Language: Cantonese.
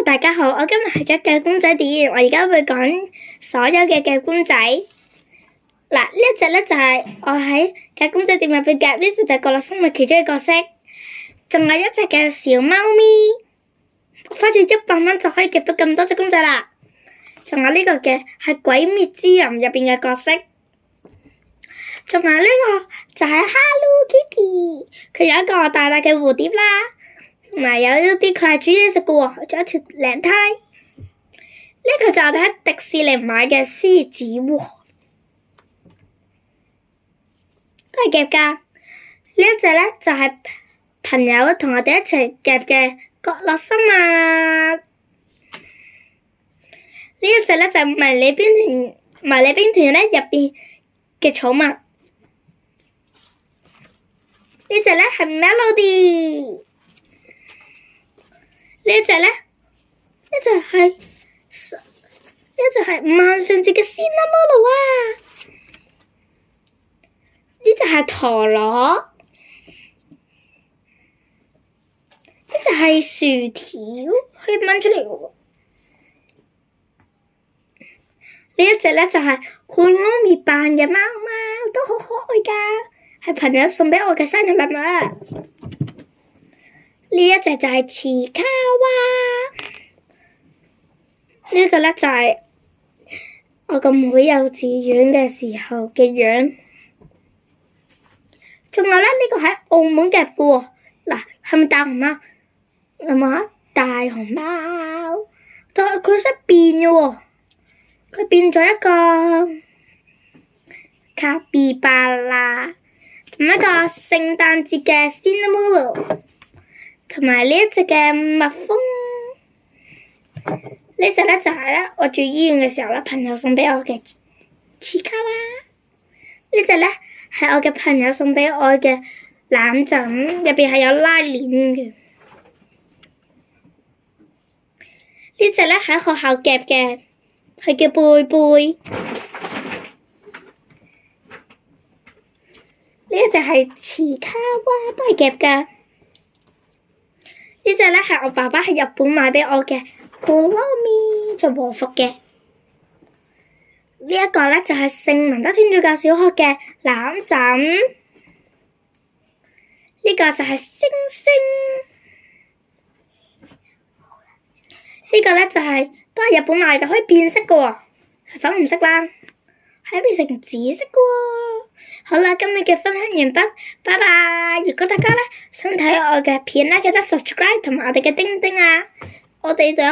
大家好，我今日係咗夾公仔店，我而家會講所有嘅夾公仔。嗱，呢一隻咧就係我喺夾公仔店入邊夾，呢隻就係角落生物其中一個角色。仲有一隻嘅小貓咪，我花咗100蚊就可以夾到咁多隻公仔啦。仲有呢個嘅係《鬼滅之刃》入邊嘅角色。仲有呢個就係 Hello Kitty， 佢有一個大大嘅蝴蝶啦。同埋有一啲佢係煮嘢食嘅喎，仲有一條領呔。呢個就係我哋喺迪士尼買嘅獅子王，都係夾㗎。呢一隻咧就係朋友同我哋一齊夾嘅角落生物。呢一隻咧就係迷你兵團咧入邊嘅寵物。呢隻咧係 Melody。呢隻咧，呢隻係萬聖節嘅 Cinnamoroll 啊！呢隻係陀螺，呢隻係薯條，可以掹出嚟嘅喎。呢一隻咧就係庫洛米扮嘅貓貓，都好可愛㗎，係朋友送畀我嘅生日禮物。呢一隻就係奇卡哇，呢個咧就係我個妹幼稚園嘅時候嘅樣。仲有咧呢個喺澳門夾嘅喎，嗱係咪大熊貓？有冇大熊貓？但係佢識變嘅喎，佢變咗一個卡比巴拉，同一個聖誕節嘅 Cinnamoroll。同埋呢一隻嘅蜜蜂，呢隻咧就係咧我住醫院嘅時候咧，朋友送畀我嘅奇卡哇。呢隻咧係我嘅朋友送畀我嘅攬枕，入邊係有拉鏈嘅。呢隻咧喺學校夾嘅，係叫貝貝。呢一隻係奇卡哇，都係夾㗎。呢隻咧係我爸爸喺日本買畀我嘅庫洛米做和服嘅。呢一個咧就係聖文德天主教小學嘅攬枕。呢個就係星星。呢個咧就係都係日本買嘅，可以變色嘅喎，係粉紅色啦，可以變成紫色嘅喎。好啦，今日嘅分享完畢，拜拜！如果大家咧想睇我嘅片咧，記得 subscribe 同埋我哋嘅叮叮啊，我哋就